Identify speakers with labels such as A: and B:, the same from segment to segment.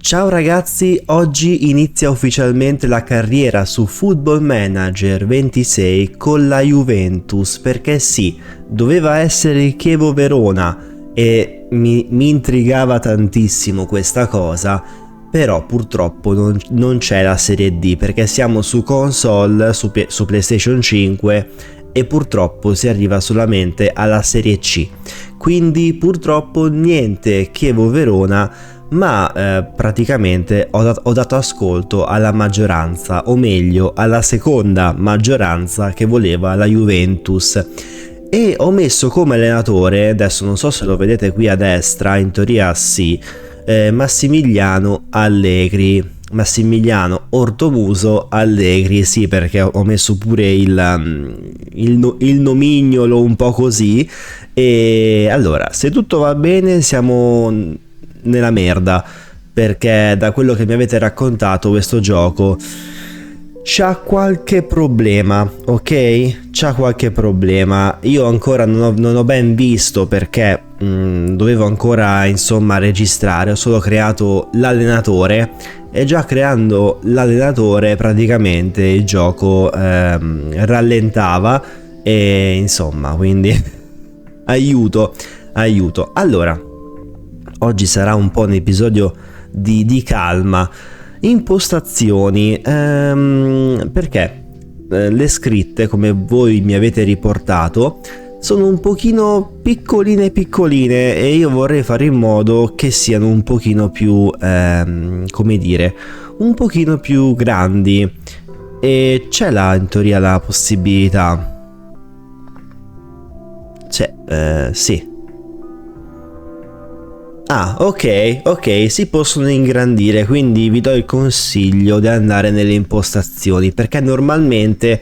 A: Ciao ragazzi, oggi inizia ufficialmente la carriera su Football Manager 26 con la Juventus, perché sì, doveva essere il Chievo Verona e mi intrigava tantissimo questa cosa, però purtroppo non c'è la Serie D perché siamo su console, su PlayStation 5 e purtroppo si arriva solamente alla Serie C, quindi purtroppo niente Chievo Verona, ma praticamente ho dato ascolto alla maggioranza, o meglio alla seconda maggioranza che voleva la Juventus, e ho messo come allenatore, adesso non so se lo vedete qui a destra, in teoria sì, Massimiliano Allegri, Massimiliano Ortomuso Allegri, sì, perché ho messo pure il nomignolo un po' così. E allora, se tutto va bene siamo nella merda, perché da quello che mi avete raccontato questo gioco c'ha qualche problema, ok? C'ha qualche problema. Io ancora non ho ben visto perché dovevo ancora insomma registrare. Ho solo creato l'allenatore e già creando l'allenatore praticamente il gioco rallentava e insomma, quindi aiuto. Allora, oggi sarà un po' un episodio di calma. Impostazioni, perché le scritte, come voi mi avete riportato, sono un pochino piccoline e io vorrei fare in modo che siano un pochino più, come dire, un pochino più grandi, e c'è in teoria la possibilità, sì. Ah, ok, si possono ingrandire, quindi vi do il consiglio di andare nelle impostazioni, perché normalmente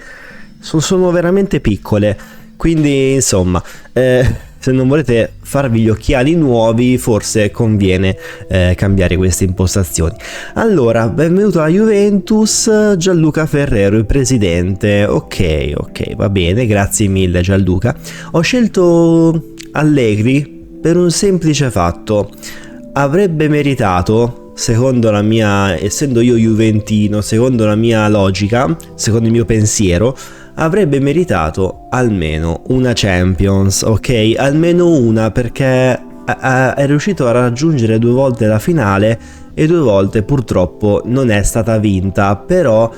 A: sono veramente piccole, quindi insomma, se non volete farvi gli occhiali nuovi, forse conviene cambiare queste impostazioni. Allora, benvenuto alla Juventus, Gianluca Ferrero, il presidente. Ok, va bene, grazie mille Gianluca. Ho scelto Allegri per un semplice fatto: avrebbe meritato, secondo la mia, essendo io juventino, secondo la mia logica, secondo il mio pensiero, avrebbe meritato almeno una Champions, ok? Almeno una, perché è riuscito a raggiungere 2 volte la finale e 2 volte purtroppo non è stata vinta, però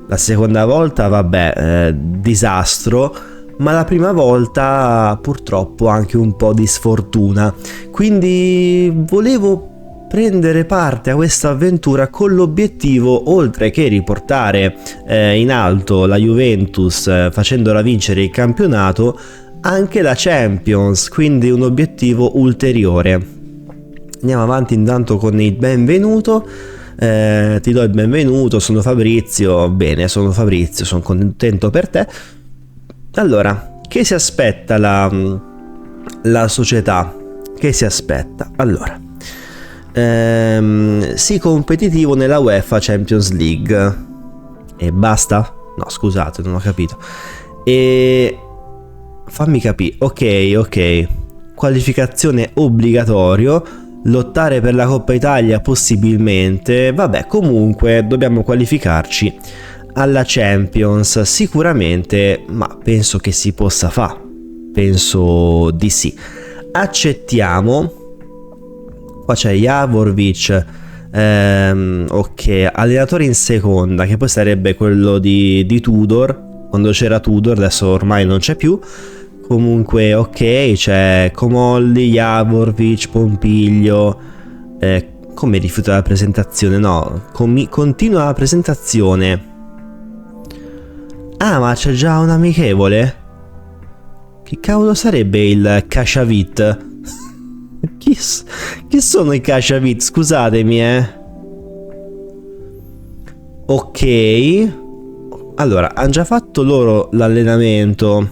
A: la seconda volta vabbè, disastro, ma la prima volta purtroppo anche un po' di sfortuna, quindi volevo prendere parte a questa avventura con l'obiettivo, oltre che riportare in alto la Juventus facendola vincere il campionato, anche la Champions, quindi un obiettivo ulteriore. Andiamo avanti intanto con il benvenuto. Ti do il benvenuto, sono Fabrizio. Bene, sono Fabrizio, sono contento per te. Allora, che si aspetta la società? Che si aspetta? Allora, sì, competitivo nella UEFA Champions League. E basta? No, scusate, non ho capito. E fammi capire. Ok. Qualificazione obbligatorio. Lottare per la Coppa Italia possibilmente. Vabbè, comunque dobbiamo qualificarci alla Champions sicuramente, ma penso che si possa fare, penso di sì. Accettiamo. Qua c'è Javorvic, ok, allenatore in seconda, che poi sarebbe quello di Tudor, quando c'era Tudor, adesso ormai non c'è più. Comunque ok, c'è Comolli, Javorvic, Pompiglio. Come rifiuta la presentazione? No, continua la presentazione. Ah, ma c'è già un amichevole? Che cavolo sarebbe il Cacciavit? Chi sono i Cacciavit? Scusatemi, Ok. Allora, hanno già fatto loro l'allenamento.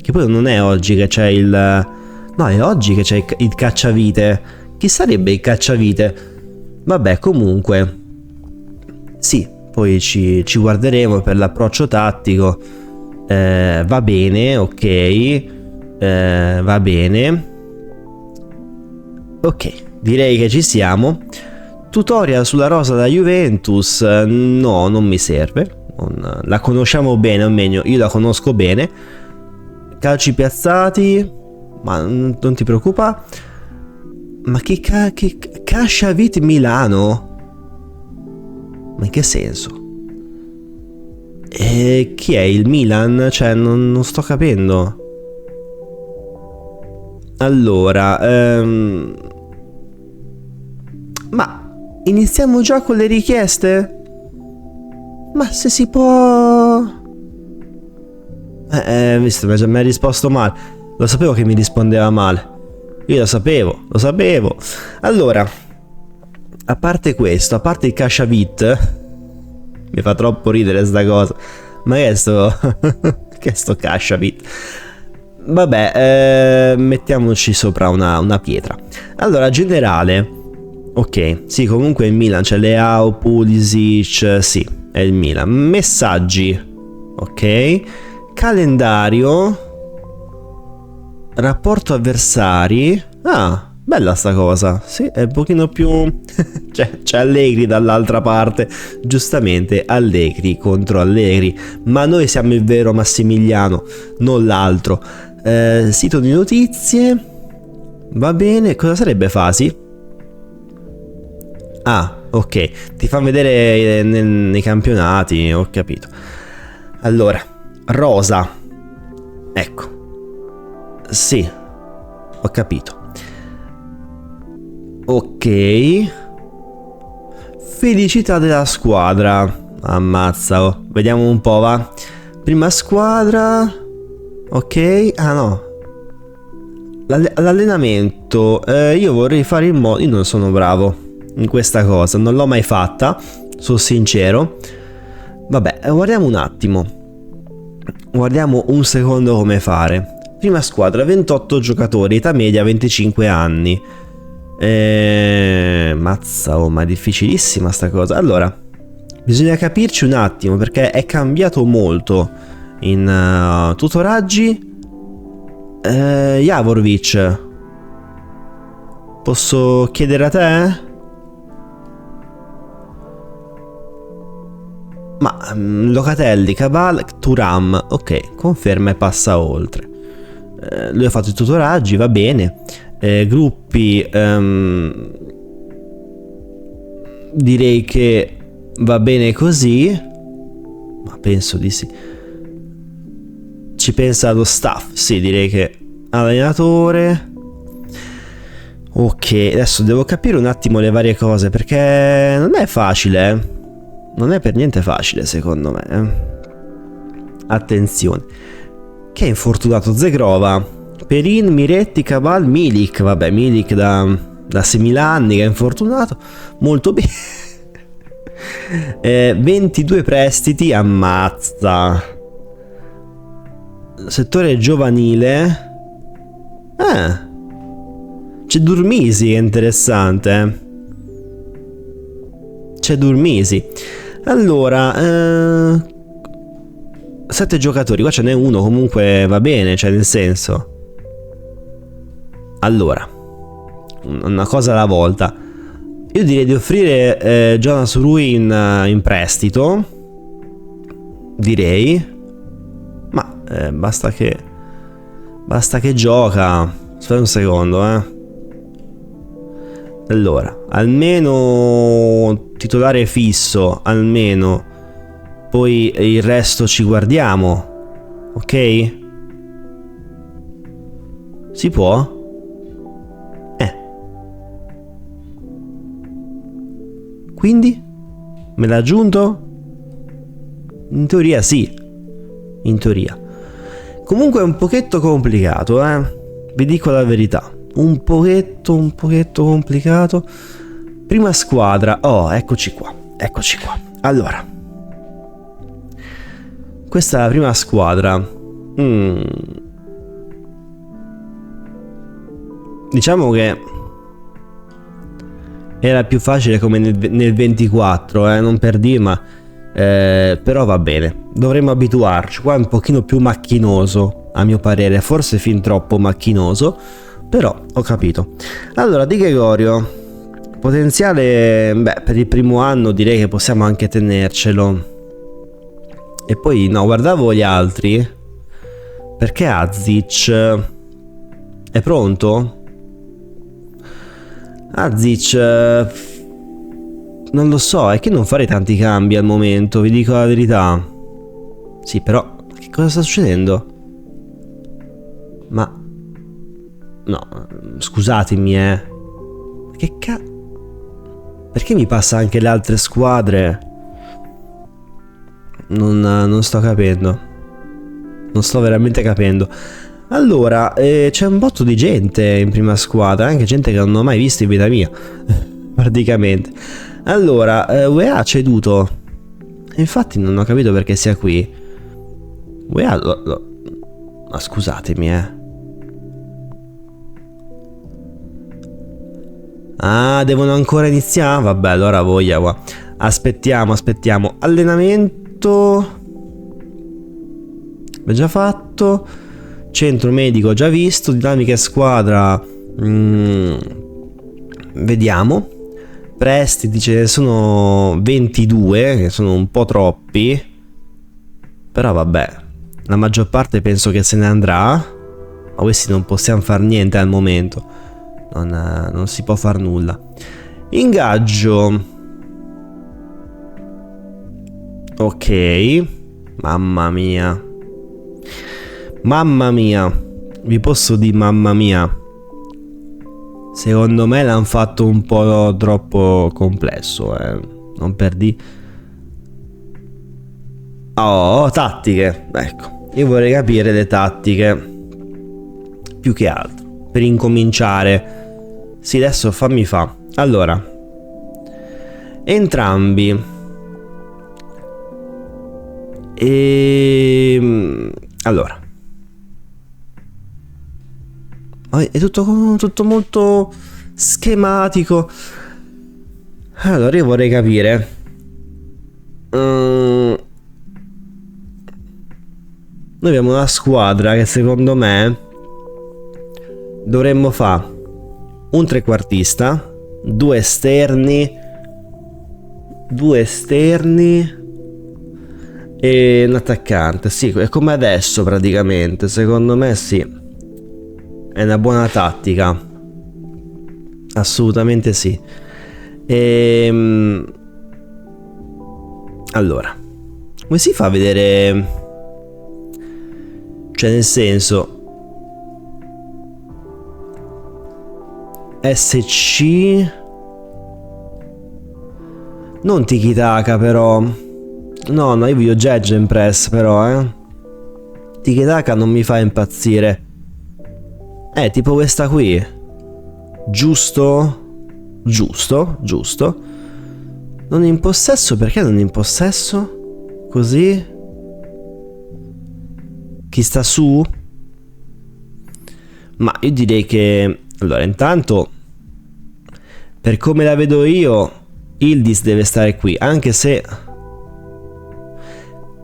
A: Che poi non è oggi che c'è il... No, è oggi che c'è il Cacciavite. Chi sarebbe il Cacciavite? Vabbè, comunque. Sì, poi ci guarderemo per l'approccio tattico. Va bene, ok. Va bene. Ok, direi che ci siamo. Tutorial sulla rosa da Juventus, no, non mi serve. La conosciamo bene, o meglio, io la conosco bene. Calci piazzati, ma non ti preoccupa. Ma che Casciavit Milano? Ma in che senso? E chi è il Milan? Cioè, non sto capendo. Allora, ma iniziamo già con le richieste? Ma se si può... visto, mi ha risposto male. Lo sapevo che mi rispondeva male. Io lo sapevo. Allora, a parte questo, a parte il Casciavit, mi fa troppo ridere sta cosa. Ma che è sto... che è sto Casciavit? Vabbè, mettiamoci sopra una pietra. Allora, generale. Ok, sì, comunque il Milan, c'è Leao, Pulisic, sì, è il Milan. Messaggi. Ok. Calendario. Rapporto avversari. Ah, bella sta cosa. Sì, è un pochino più... c'è Allegri dall'altra parte. Giustamente, Allegri contro Allegri. Ma noi siamo il vero Massimiliano, non l'altro. Sito di notizie. Va bene. Cosa sarebbe Fasi? Ah, ok. Ti fa vedere nei campionati. Ho capito. Allora, rosa. Ecco. Sì, ho capito. Ok. Felicità della squadra. Ammazza, oh. Vediamo un po', va. Prima squadra. Ok. Ah no. L'allenamento. Io vorrei fare in modo... Io non sono bravo in questa cosa. Non l'ho mai fatta. Sono sincero. Vabbè, guardiamo un attimo. Guardiamo un secondo come fare. Prima squadra, 28 giocatori, età media 25 anni. Mazza, oh, ma è difficilissima sta cosa. Allora, bisogna capirci un attimo perché è cambiato molto in tutoraggi. Javorovic, posso chiedere a te? Ma Locatelli, Cabal, Thuram. Ok, conferma e passa oltre. Lui ha fatto i tutoraggi, va bene. Gruppi, direi che va bene così, ma penso di sì. Ci pensa lo staff, sì, direi che allenatore. Ok, adesso devo capire un attimo le varie cose perché non è facile, non è per niente facile secondo me. Attenzione. Che è infortunato? Zegrova, Perin, Miretti, Cabal, Milik. Vabbè, Milik da 6.000 anni che è infortunato. Molto bene. 22 prestiti. Ammazza. Settore giovanile. C'è Durmisi, è interessante. C'è Durmisi. Allora 7 giocatori, qua ce n'è uno, comunque va bene, cioè nel senso. Allora, una cosa alla volta. Io direi di offrire Jonas Rui in prestito. Direi. Ma basta che gioca. Aspetta un secondo, Allora, almeno titolare fisso, almeno. Poi il resto ci guardiamo. Ok? Si può? Quindi? Me l'ha aggiunto? In teoria sì. In teoria. Comunque è un pochetto complicato, vi dico la verità. Un pochetto complicato. Prima squadra. Oh, eccoci qua. Allora, questa è la prima squadra. Diciamo che era più facile come nel 24, non per dire, ma però va bene. Dovremmo abituarci. Qua è un pochino più macchinoso, a mio parere, forse fin troppo macchinoso, però ho capito. Allora, Di Gregorio, potenziale, beh, per il primo anno direi che possiamo anche tenercelo. E poi, no, guardavo gli altri. Perché Azic è pronto? Azic, non lo so, è che non farei tanti cambi al momento, vi dico la verità. Sì, però, che cosa sta succedendo? Ma... no, scusatemi, Che perché mi passa anche le altre squadre? Non sto capendo. Non sto veramente capendo. Allora, c'è un botto di gente in prima squadra, anche gente che non ho mai visto in vita mia. Praticamente. Allora, UEA ha ceduto. Infatti non ho capito perché sia qui. UEA ma scusatemi, Ah, devono ancora iniziare? Vabbè, allora voglia qua. Aspettiamo. Allenamento. L'ho già fatto. Centro medico già visto. Dinamiche squadra. Vediamo. Prestiti ce ne sono 22, che sono un po' troppi. Però vabbè, la maggior parte penso che se ne andrà. Ma questi non possiamo far niente al momento. Non si può far nulla. Ingaggio. Ok. Mamma mia. Vi posso dire mamma mia. Secondo me l'hanno fatto un po' troppo complesso, Non perdi. Oh, tattiche. Ecco, io vorrei capire le tattiche. Più che altro. Per incominciare. Sì, adesso fammi fa. Allora. Entrambi. Allora. È tutto molto schematico. Allora io vorrei capire. Noi abbiamo una squadra che secondo me dovremmo fare un trequartista, due esterni e un attaccante. Sì, è come adesso praticamente. Secondo me sì. È una buona tattica. Assolutamente sì. Allora, come si fa a vedere? Cioè, nel senso, SC non Tiki-Taka però. No, io voglio Gegenpress però, Tiki-Taka non mi fa impazzire. Tipo questa qui. Giusto. Non in possesso, perché non in possesso? Così. Chi sta su? Ma io direi che... allora, intanto, per come la vedo io, Yildiz deve stare qui, anche se...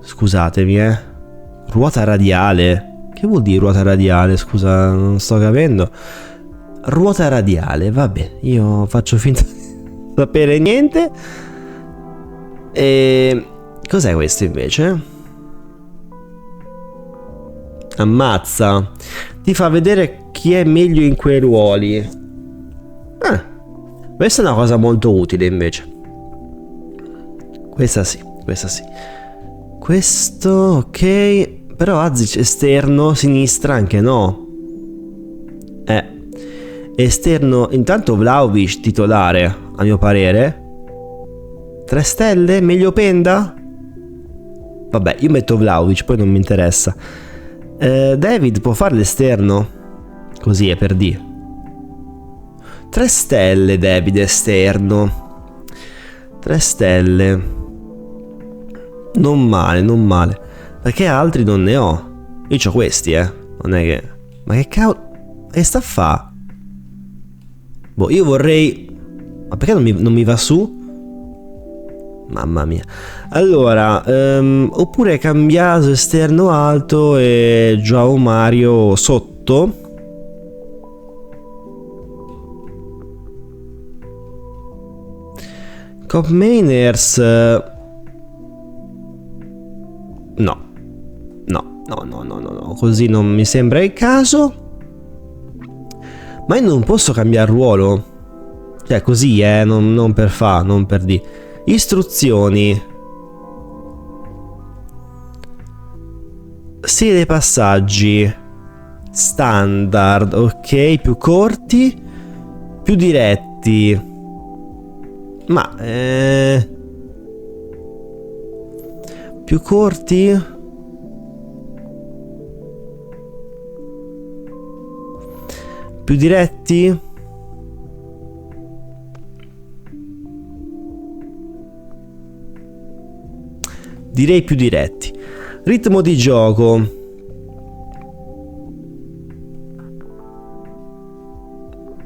A: scusatemi, ruota radiale. Che vuol dire ruota radiale? Scusa, non sto capendo. Ruota radiale, vabbè, io faccio finta di sapere niente. E cos'è questo invece? Ammazza. Ti fa vedere chi è meglio in quei ruoli. Questa è una cosa molto utile invece. Questa sì. Questo, ok. Però Azic esterno, sinistra anche no. Esterno, intanto Vlahovic titolare, a mio parere. 3 stelle, meglio Penda? Vabbè, io metto Vlahovic, poi non mi interessa. David può fare l'esterno? Così è per dire. 3 stelle David esterno. 3 stelle. Non male. Perché altri non ne ho. Io c'ho questi, Non è che... ma che cavolo... che sta a fa? Boh, io vorrei... ma perché non mi va su? Mamma mia. Allora, oppure cambiato esterno alto e Joao Mario sotto. Cop Mainers. No. No. Così non mi sembra il caso. Ma io non posso cambiare ruolo. Cioè, così, non per fa, non per di. Istruzioni. Serie dei passaggi. Standard, ok, più corti, più diretti. Ma più corti. Più diretti. Direi più diretti. Ritmo di gioco.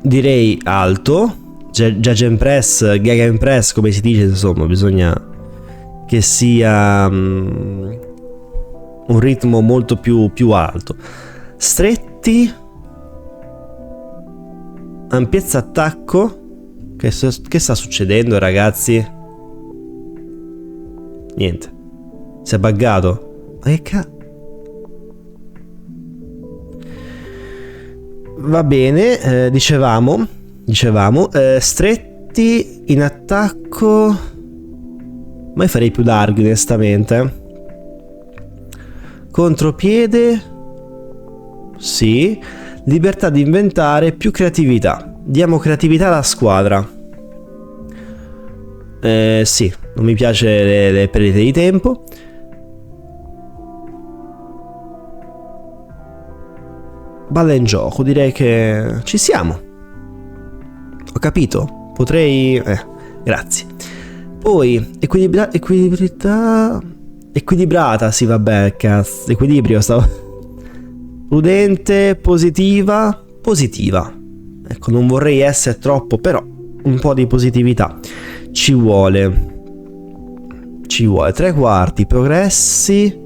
A: Direi alto. Gegenpress, come si dice, insomma, bisogna che sia un ritmo molto più alto. Stretti. Ampiezza attacco. Che sta succedendo, ragazzi? Niente. Si è buggato. Ma che cazzo? Va bene, dicevamo, stretti in attacco. Ma io farei più larghi, onestamente. Contropiede. Sì. Libertà di inventare, più creatività. Diamo creatività alla squadra. Sì, non mi piace le perdite di tempo. Balla in gioco, direi che ci siamo. Ho capito. Potrei... grazie. Poi, equilibrata, sì, vabbè, cazzo. Equilibrio, stavo... Prudente, positiva. Ecco, non vorrei essere troppo, però un po' di positività ci vuole. 3/4, progressi.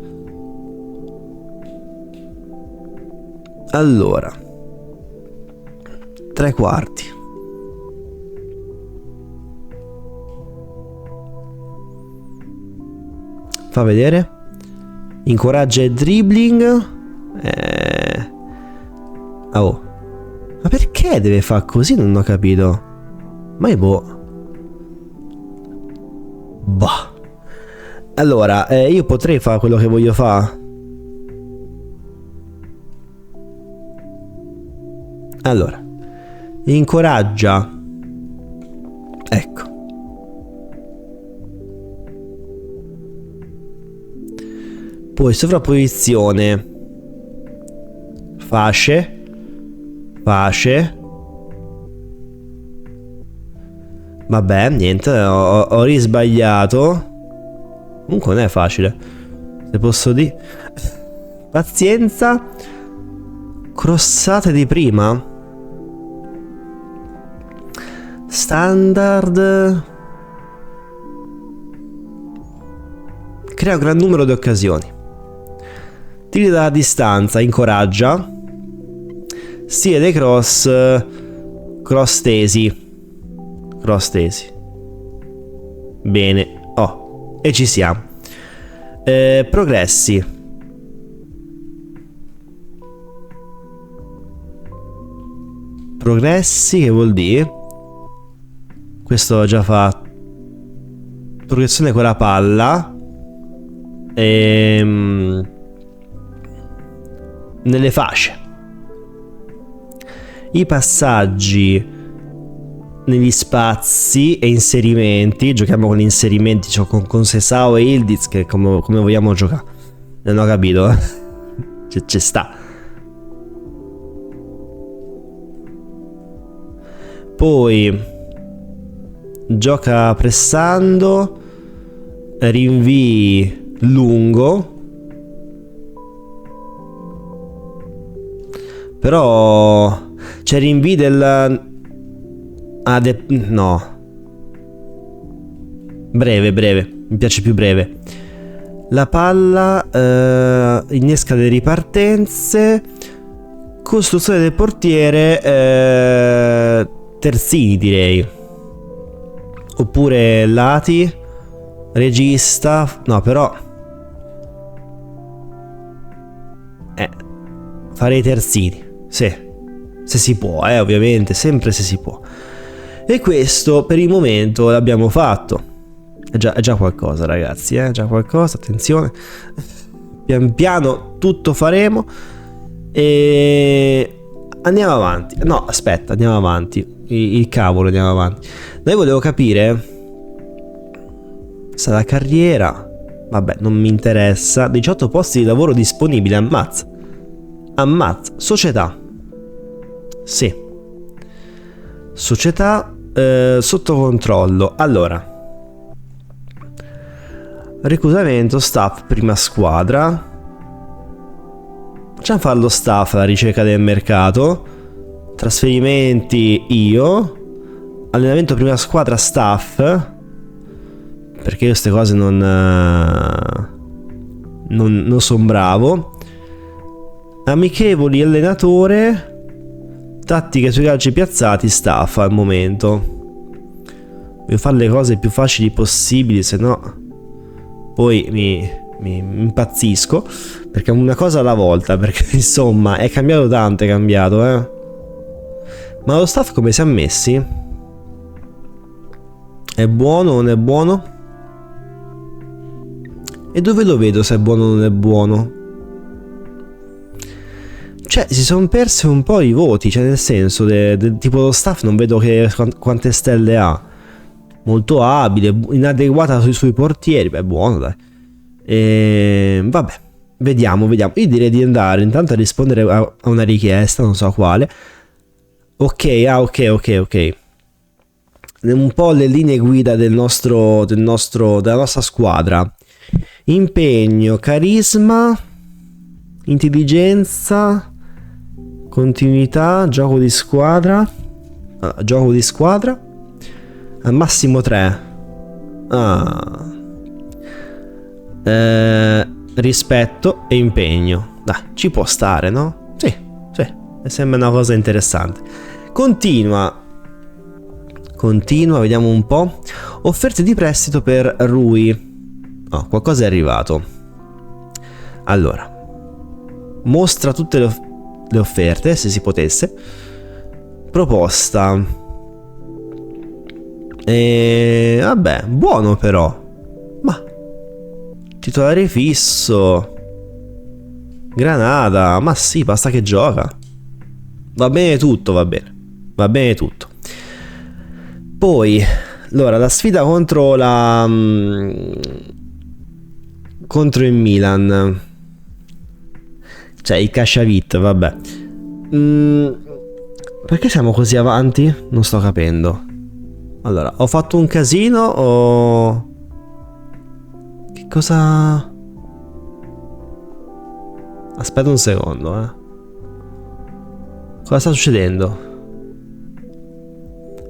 A: Allora, 3/4. Fa vedere. Incoraggia il dribbling. Oh. Ma perché deve fare così? Non ho capito. Ma è Bah. Allora, io potrei fare quello che voglio fare. Allora, incoraggia. Ecco. Poi sovrapposizione. Fasce. Vabbè, niente, ho risbagliato. Comunque non è facile, se posso dire. Pazienza. Crossate di prima. Standard. Crea un gran numero di occasioni. Tiri dalla distanza, incoraggia. Stile dei cross tesi. Bene. Oh, e ci siamo. Progressi. Progressi, che vuol dire? Questo ho già fatto. Progressione con la palla. Nelle fasce. I passaggi negli spazi e inserimenti. Giochiamo con gli inserimenti, cioè con Sesao e Ildiz, che come vogliamo giocare. Non ho capito. Ci sta. Poi gioca pressando, rinvii lungo. Però c'è rinvii del... no. Breve. Mi piace più breve. La palla innesca le ripartenze. Costruzione del portiere. Terzini, direi. Oppure lati, regista, no però farei terzini, sì, se si può, ovviamente, sempre se si può. E questo per il momento l'abbiamo fatto. È già qualcosa, ragazzi, è già qualcosa, attenzione. Pian piano tutto faremo e andiamo avanti. No, aspetta, andiamo avanti. Il cavolo, andiamo avanti. Noi volevo capire se la carriera, vabbè, non mi interessa. 18 posti di lavoro disponibili, ammazza. Società. Sì. Società sotto controllo. Allora, reclutamento staff prima squadra. Facciamo fare lo staff alla ricerca del mercato. Trasferimenti io. Allenamento prima squadra staff. Perché io queste cose non sono bravo. Amichevoli allenatore. Tattiche sui calci piazzati staff al momento. Voglio fare le cose più facili possibili, se no poi mi impazzisco, perché è una cosa alla volta, perché insomma è cambiato tanto, è cambiato, Ma lo staff come si è messi? È buono o non è buono? E dove lo vedo se è buono o non è buono? Cioè si sono persi un po' i voti, cioè nel senso tipo lo staff non vedo quante stelle ha. Molto abile, inadeguata sui portieri, beh buono dai. Vabbè, vediamo. Io direi di andare intanto a rispondere a una richiesta, non so quale. Ok. Un po' le linee guida della nostra squadra. Impegno, carisma, intelligenza, continuità, gioco di squadra. Al massimo 3. Rispetto e impegno. Dai, ci può stare, no? Sì, mi sembra una cosa interessante. Continua, vediamo un po'. Offerte di prestito per Rui. Oh, qualcosa è arrivato. Allora, mostra tutte le offerte, se si potesse. Proposta. Vabbè, buono però. Ma titolare fisso. Granada. Ma sì, basta che gioca. Va bene tutto, va bene tutto. Poi, allora, la sfida contro il Milan. Cioè, il Casciavit, vabbè. Perché siamo così avanti? Non sto capendo. Allora, ho fatto un casino o... Che cosa... Aspetta un secondo, Cosa sta succedendo?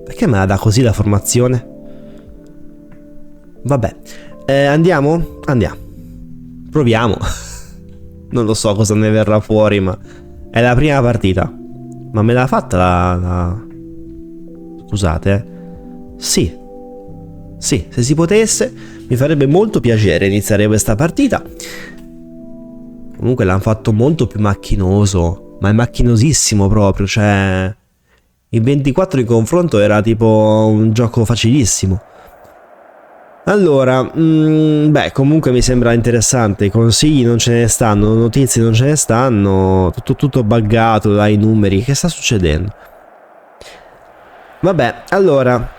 A: Perché me la dà così la formazione? Vabbè. Andiamo? Andiamo. Proviamo. Non lo so cosa ne verrà fuori, ma... È la prima partita. Ma me l'ha fatta la... Scusate, Sì, se si potesse mi farebbe molto piacere iniziare questa partita. Comunque l'hanno fatto molto più macchinoso, ma è macchinosissimo proprio, cioè il 24 in confronto era tipo un gioco facilissimo. Allora, comunque mi sembra interessante, consigli non ce ne stanno, notizie non ce ne stanno, tutto buggato dai numeri, che sta succedendo? Vabbè, allora,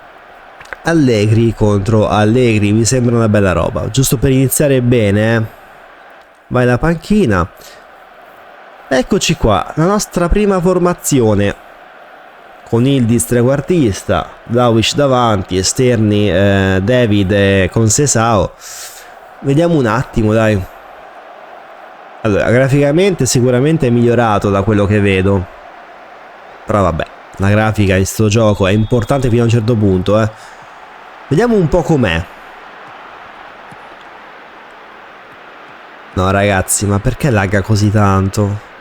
A: Allegri contro Allegri, mi sembra una bella roba, giusto per iniziare bene, Vai la panchina. Eccoci qua, la nostra prima formazione. Con Yildiz trequartista, Vlahovic davanti, esterni David con Sesao. Vediamo un attimo, dai. Allora, graficamente sicuramente è migliorato da quello che vedo. Però vabbè, la grafica di sto gioco è importante fino a un certo punto, Vediamo un po' com'è. No ragazzi, ma perché lagga così tanto?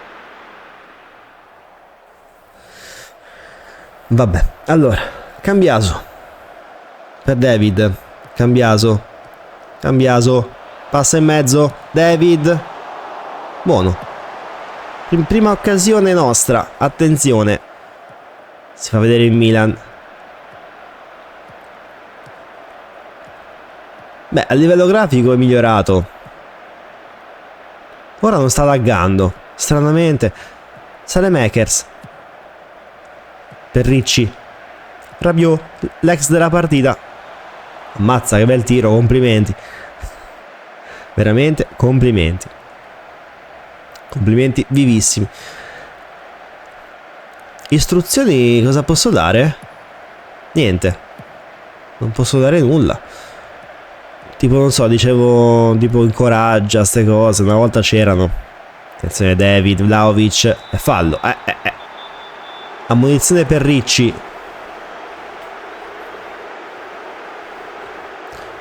A: Vabbè, allora, Cambiaso. per David. Cambiaso. Passa in mezzo. David. Buono. Prima occasione nostra. Attenzione. Si fa vedere il Milan. Beh, a livello grafico è migliorato. Ora non sta laggando. Stranamente. Saelemaekers. Per Ricci. Rabiot. L'ex della partita. Ammazza, che bel tiro. Complimenti. Veramente complimenti. Complimenti vivissimi. Istruzioni cosa posso dare? Niente. Non posso dare nulla. Tipo non so, dicevo tipo incoraggia ste cose. Una volta c'erano. Attenzione David, Vlahovic. E fallo. Ammonizione per Ricci.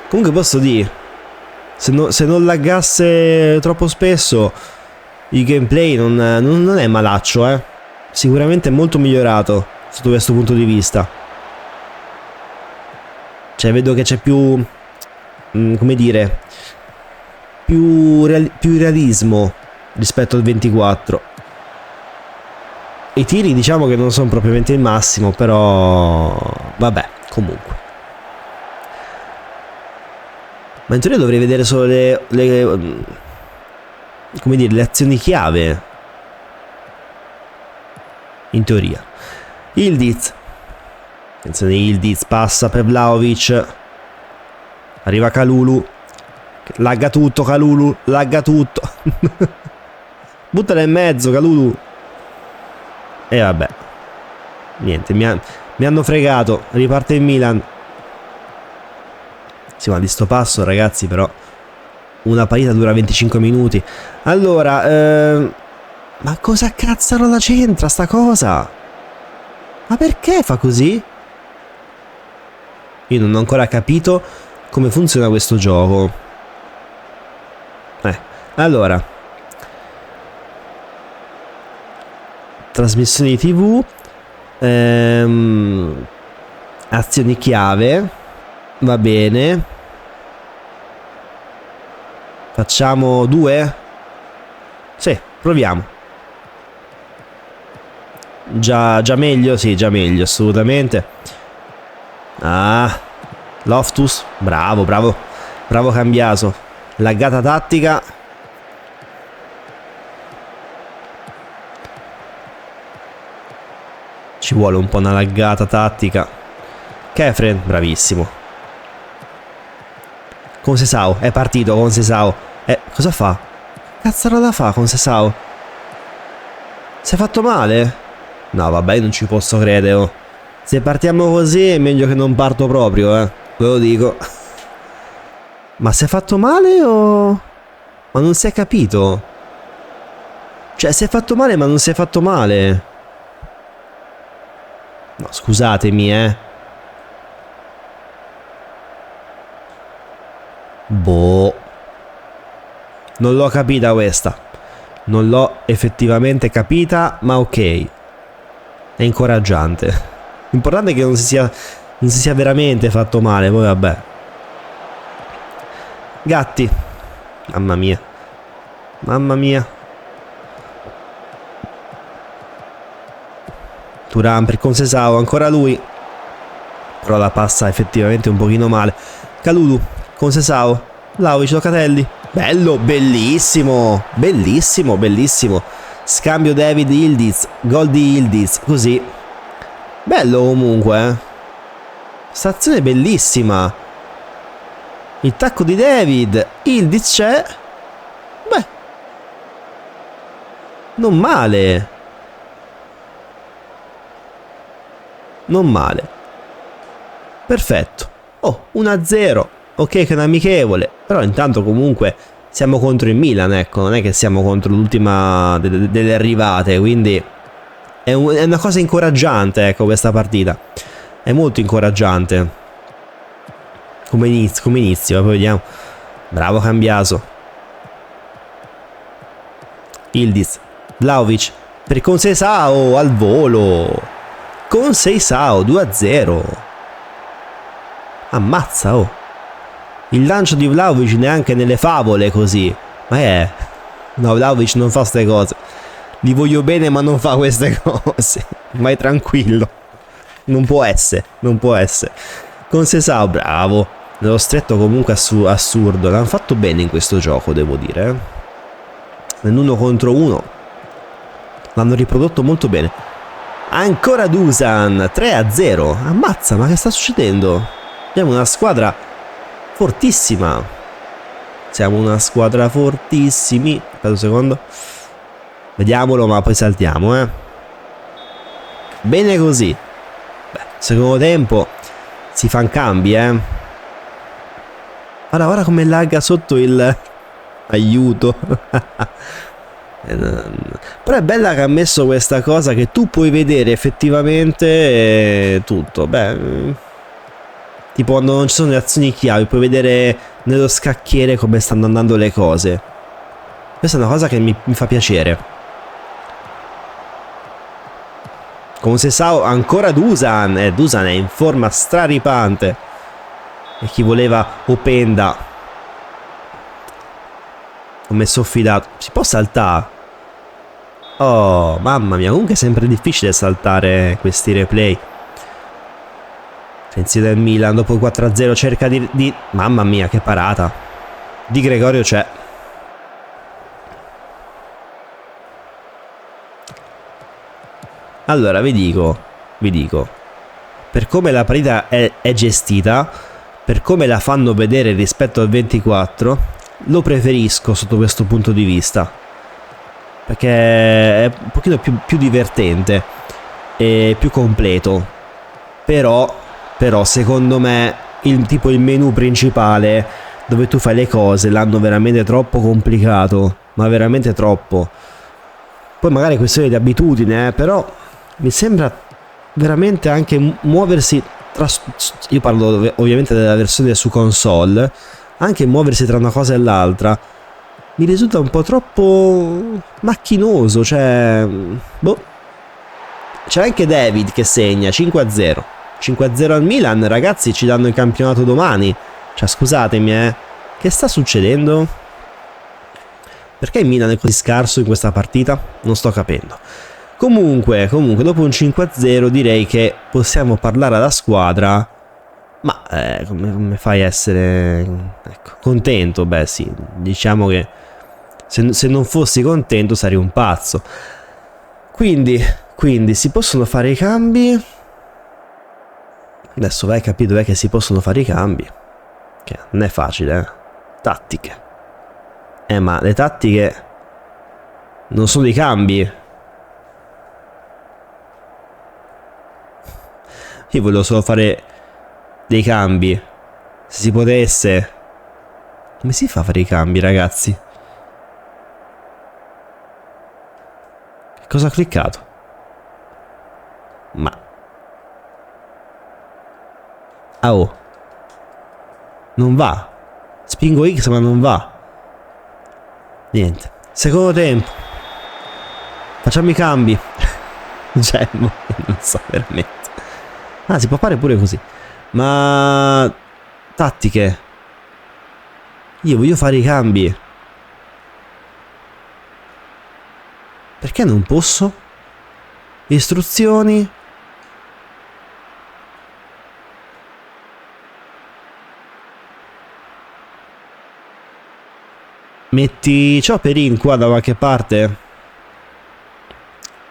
A: Comunque posso dire, se non laggasse troppo spesso il gameplay non è malaccio, eh. Sicuramente è molto migliorato sotto questo punto di vista. Cioè vedo che c'è più, come dire, più realismo rispetto al 24. I tiri diciamo che non sono propriamente il massimo, però vabbè, comunque. Ma in teoria dovrei vedere solo come dire, le azioni chiave. In teoria. Yildiz. Attenzione, Yildiz passa per Vlahovic. Arriva Kalulu. Lagga tutto Kalulu. Lagga tutto. Buttala in mezzo Kalulu. E vabbè. Niente, mi hanno fregato. Riparte il Milan. Sì, ma di sto passo ragazzi, però una partita dura 25 minuti. Allora, ma cosa cazzaro la c'entra sta cosa? Ma perché fa così? Io non ho ancora capito come funziona questo gioco. Allora, trasmissioni TV, azioni chiave, va bene. Facciamo 2? Sì, proviamo. Già meglio? Sì, già meglio, assolutamente. Loftus, bravo Cambiaso. Laggata tattica. Ci vuole un po' una laggata tattica. Kefren, bravissimo. Con Sesao, è partito con Sesao. Cosa fa? Cazzarola fa con Sesao? Si è fatto male? No, vabbè, non ci posso credere. Oh. Se partiamo così è meglio che non parto proprio, ve lo dico. Ma si è fatto male o... Ma non si è capito? Cioè, si è fatto male ma non si è fatto male. No, scusatemi, Boh. Non l'ho capita questa. Non l'ho effettivamente capita, ma ok. È incoraggiante. L'importante è che non si sia veramente fatto male, poi vabbè. Gatti. Mamma mia. Mamma mia. Thuram per Conceição, ancora lui. Però la passa effettivamente un pochino male. Kalulu, Conceição, Vlahovic, Locatelli. Bello, bellissimo. Bellissimo, bellissimo. Scambio David Yildiz. Gol di Yildiz, così. Bello comunque, Stazione bellissima. Il tacco di David. Yildiz c'è. Beh, non male. Non male. Perfetto. Oh, 1-0. Ok che è un amichevole. Però intanto comunque siamo contro il Milan, ecco. Non è che siamo contro l'ultima delle arrivate. Quindi è una cosa incoraggiante, ecco, questa partita. È molto incoraggiante. Come inizio, poi vediamo. Bravo Cambiaso. Yildiz. Vlahovic. Per Conceição al volo. Conceição 2-0. Ammazza, oh. Il lancio di Vlahovic neanche nelle favole così. Ma è... No, Vlahovic non fa queste cose. Gli voglio bene ma non fa queste cose. Vai tranquillo. Non può essere, non può essere. Con Sesao, bravo. Nello stretto comunque assurdo. L'hanno fatto bene in questo gioco, devo dire. Nell'1 contro 1 l'hanno riprodotto molto bene. Ancora Dusan, 3-0. Ammazza, ma che sta succedendo? Abbiamo una squadra fortissima. Siamo una squadra fortissimi. Aspetta un secondo. Vediamolo, ma poi saltiamo, Bene così. Beh, secondo tempo si fanno cambi, Guarda come lagga sotto il... Aiuto. Però è bella che ha messo questa cosa che tu puoi vedere effettivamente tutto. Beh, tipo quando non ci sono le azioni chiavi, puoi vedere nello scacchiere come stanno andando le cose. Questa è una cosa che mi fa piacere. Con Sesao ancora Dusan. Dusan è in forma straripante. E chi voleva Openda. Ho messo fidato. Si può saltare? Oh, mamma mia. Comunque è sempre difficile saltare questi replay. Pensiero del Milan dopo il 4-0 cerca di... Mamma mia, che parata. Di Gregorio c'è. Allora, vi dico, per come la partita è gestita, per come la fanno vedere rispetto al 24, lo preferisco sotto questo punto di vista, perché è un pochino più divertente e più completo. Però secondo me il menu principale dove tu fai le cose l'hanno veramente troppo complicato, ma veramente troppo. Poi magari è questione di abitudine, però mi sembra veramente anche muoversi tra... Io parlo ovviamente della versione su console. Anche muoversi tra una cosa e l'altra mi risulta un po' troppo macchinoso, cioè... Boh. C'è anche David che segna 5-0. 5-0 al Milan, ragazzi, ci danno il campionato domani. Cioè, scusatemi, che sta succedendo? Perché il Milan è così scarso in questa partita? Non sto capendo. Comunque, dopo un 5-0 direi che possiamo parlare alla squadra. Ma come fai a essere contento? Beh sì, diciamo che se non fossi contento sarei un pazzo. Quindi si possono fare i cambi. Adesso vai capito che si possono fare i cambi. Che non è facile, Tattiche. Ma le tattiche non sono i cambi. Io volevo solo fare dei cambi. Se si potesse. Come si fa a fare i cambi, ragazzi? Che cosa ho cliccato? Ma... oh. Non va. Spingo X ma non va. Niente. Secondo tempo. Facciamo i cambi. Cioè, non so veramente. Ah, si può fare pure così. Ma... tattiche. Io voglio fare i cambi. Perché non posso? Istruzioni. Metti... c'ho Perin qua da qualche parte?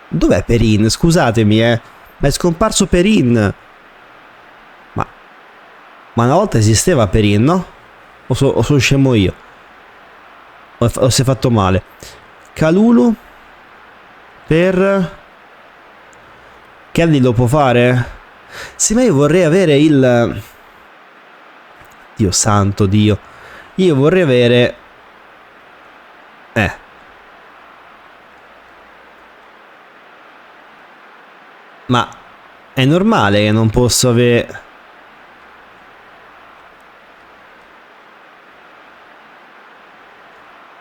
A: Dov'è Perin? Scusatemi, Ma è scomparso Perin. Ma una volta esisteva Perin, no? O sono scemo io? O si è fatto male? Kalulu per... Kelly lo può fare? Sì, ma io vorrei avere il... Dio santo, Dio. Io vorrei avere... Ma è normale che non posso avere...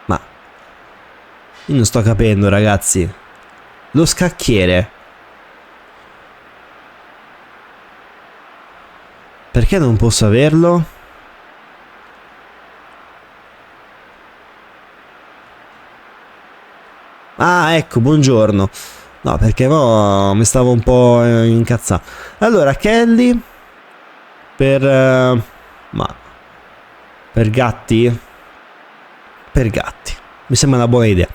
A: Ma... io non sto capendo, ragazzi. Lo scacchiere. Perché non posso averlo? Ah, ecco, buongiorno. No, perché mo mi stavo un po' incazzando. Allora, Kelly per ma per gatti? Per gatti. Mi sembra una buona idea.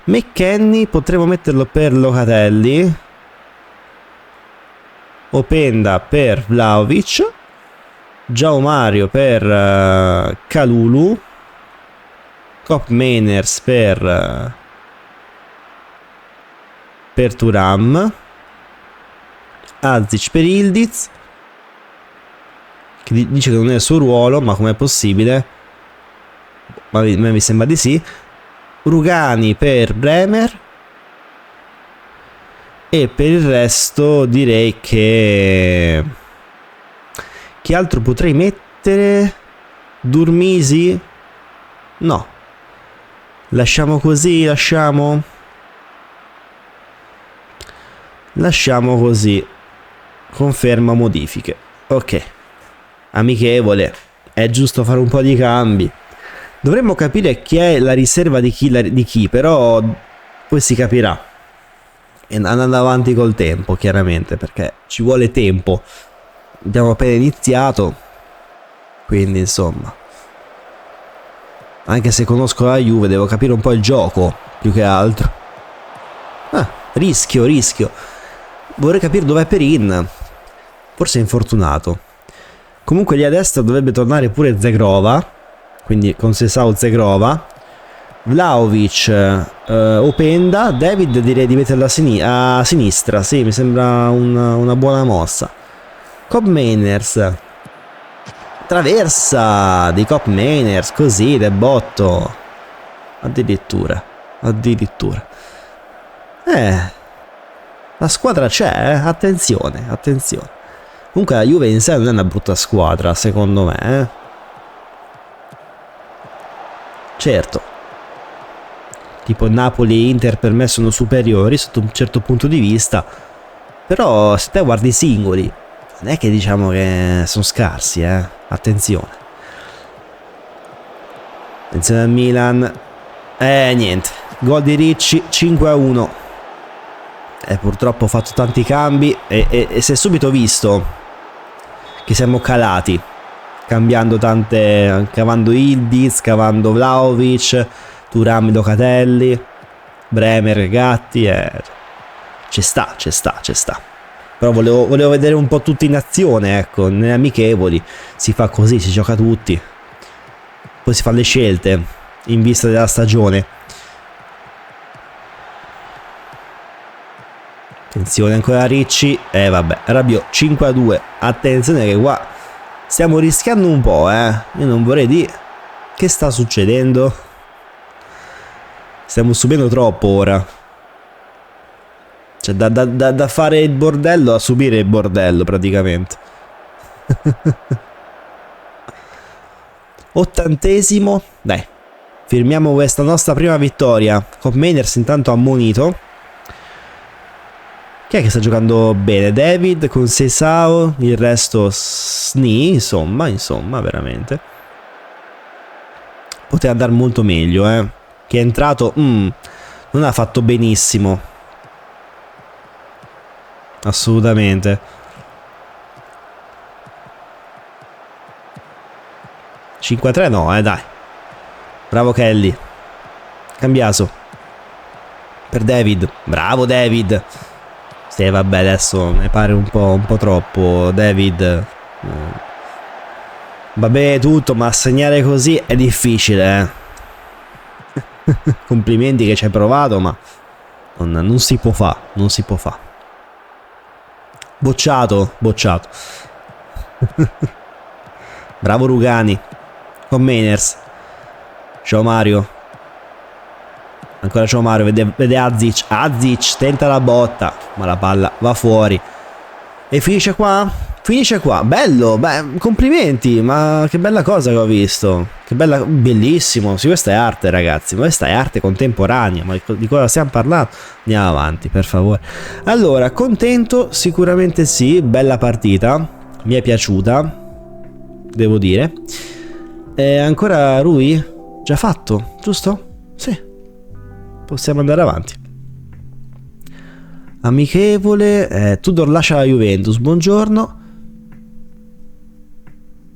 A: McKenny potremmo metterlo per Locatelli. Openda per Vlahovic. João Mario per Kalulu. Cop Mainers per Thuram. Azic per Ildiz, che dice che non è il suo ruolo, ma com'è possibile? Ma mi sembra di sì. Rugani per Bremer. E per il resto direi che altro potrei mettere? Durmisi? No. Lasciamo così, lasciamo così. Conferma modifiche. Ok. Amichevole. È giusto fare un po' di cambi. Dovremmo capire chi è la riserva di chi, però poi si capirà. E andando avanti col tempo, chiaramente, perché ci vuole tempo. Abbiamo appena iniziato. Quindi, insomma. Anche se conosco la Juve, devo capire un po' il gioco, più che altro. Ah, rischio. Vorrei capire dov'è Perin. Forse è infortunato. Comunque lì a destra dovrebbe tornare pure Zegrova. Quindi con Sesao Zegrova. Vlahovic, Openda. David direi di metterlo a sinistra. Sì, mi sembra una buona mossa. Cop Mainers. Traversa di Cop Mainers. Così, de botto. Addirittura. La squadra c'è, attenzione. Comunque la Juve in sé non è una brutta squadra, secondo me. Certo. Tipo Napoli e Inter per me sono superiori sotto un certo punto di vista. Però se te guardi i singoli, non è che diciamo che sono scarsi, Attenzione. Attenzione al Milan. Niente. Gol di Ricci, 5-1. Purtroppo ho fatto tanti cambi e si è subito visto che siamo calati, cavando Ildiz, cavando Vlahovic, Thuram, Locatelli, Bremer, Gatti, ci sta. Però volevo vedere un po' tutti in azione, ecco, nelle amichevoli si fa così, si gioca tutti, poi si fanno le scelte in vista della stagione. Attenzione ancora Ricci. Vabbè, Rabiot 5-2. Attenzione che qua stiamo rischiando un po', Io non vorrei dire. Che sta succedendo? Stiamo subendo troppo ora. Cioè da fare il bordello a subire il bordello praticamente. 80°. Dai. Firmiamo questa nostra prima vittoria. Cop Mainers intanto ammonito. Chi è che sta giocando bene? David con Sesao, il resto Sni, insomma, veramente. Poteva andare molto meglio, Chi è entrato, non ha fatto benissimo. Assolutamente. 5-3 no, dai. Bravo Kelly. Cambiaso. Per David. Bravo David. Sì, vabbè, adesso ne pare un po' troppo, David. Vabbè, tutto, ma segnare così è difficile, Complimenti che ci hai provato, ma non si può fare, Bocciato. Bravo Rugani. Con Mainers. Ciao Mario. Ancora c'è Mario, vede Azic tenta la botta, ma la palla va fuori. E finisce qua? Bello, complimenti, ma che bella cosa che ho visto. Che bella, bellissimo. Sì, questa è arte, ragazzi, questa è arte contemporanea. Ma di cosa stiamo parlando? Andiamo avanti, per favore. Allora, contento? Sicuramente sì, bella partita. Mi è piaciuta. devo dire. Ancora Rui? Già fatto, giusto? Sì. Possiamo andare avanti. Amichevole, Tudor lascia la Juventus, buongiorno.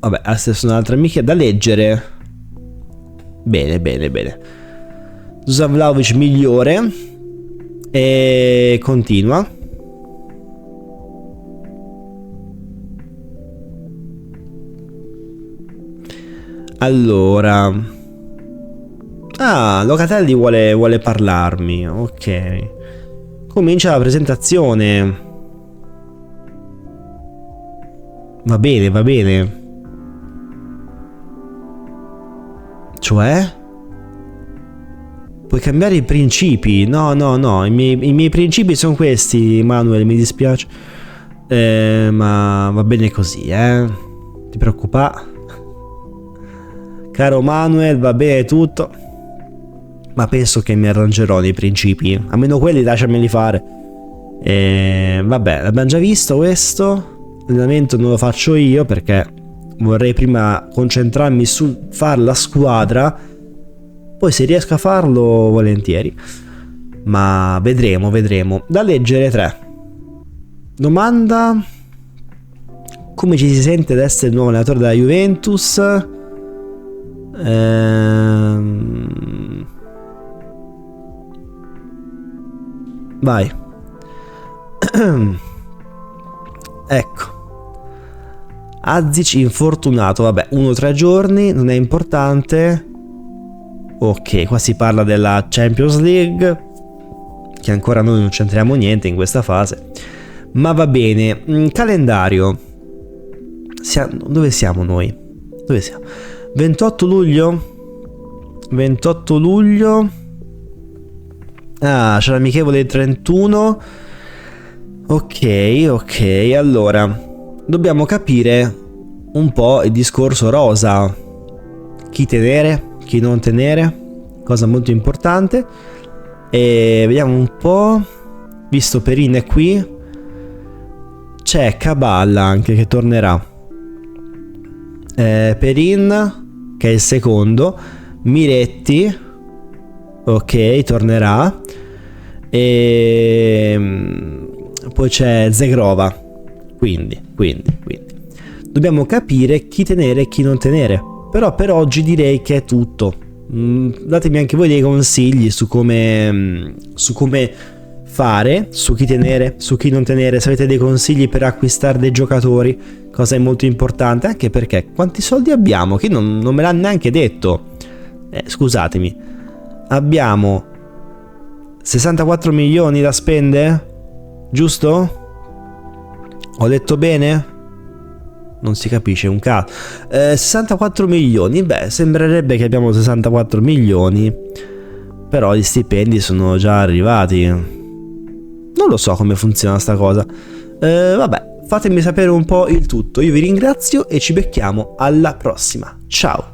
A: Vabbè, adesso un'altra amica da leggere. Bene, bene, bene. Dusan Vlahovic migliore. E continua. Allora. Ah, Locatelli vuole parlarmi. Ok. Comincia la presentazione. Va bene, va bene. Cioè? Puoi cambiare i principi? No, no, no. I miei principi sono questi, Manuel, mi dispiace. Ma va bene così, Ti preoccupare. Caro Manuel, va bene tutto. Ma penso che mi arrangerò nei principi. Almeno quelli lasciameli fare. Vabbè, l'abbiamo già visto questo. L'allenamento non lo faccio io perché vorrei prima concentrarmi sul fare la squadra. Poi se riesco a farlo, volentieri. Ma vedremo, vedremo. Da leggere 3. Domanda: come ci si sente ad essere il nuovo allenatore della Juventus? Vai. Ecco. Azic infortunato. Vabbè, 1-3 giorni, non è importante. Ok, qua si parla della Champions League, che ancora noi non c'entriamo niente in questa fase. Ma va bene. Calendario. Dove siamo noi? Dove siamo? 28 luglio? 28 luglio. Ah, c'è l'amichevole del 31. Ok, ok. Allora, dobbiamo capire un po' il discorso rosa. Chi tenere, chi non tenere. Cosa molto importante. E vediamo un po'. Visto Perin è qui, c'è Caballa anche che tornerà. Perin, che è il secondo. Miretti, ok, tornerà. E poi c'è Zegrova. Quindi dobbiamo capire chi tenere e chi non tenere. Però per oggi direi che è tutto. Datemi anche voi dei consigli su come fare, su chi tenere, su chi non tenere. Se avete dei consigli per acquistare dei giocatori, cosa è molto importante, anche perché quanti soldi abbiamo? Che non me l'ha neanche detto. Scusatemi, abbiamo 64 milioni da spendere? Giusto? Ho detto bene? Non si capisce un cazzo. 64 milioni. Beh, sembrerebbe che abbiamo 64 milioni. Però gli stipendi sono già arrivati. Non lo so come funziona sta cosa. Vabbè, fatemi sapere un po' il tutto. Io vi ringrazio e ci becchiamo alla prossima. Ciao.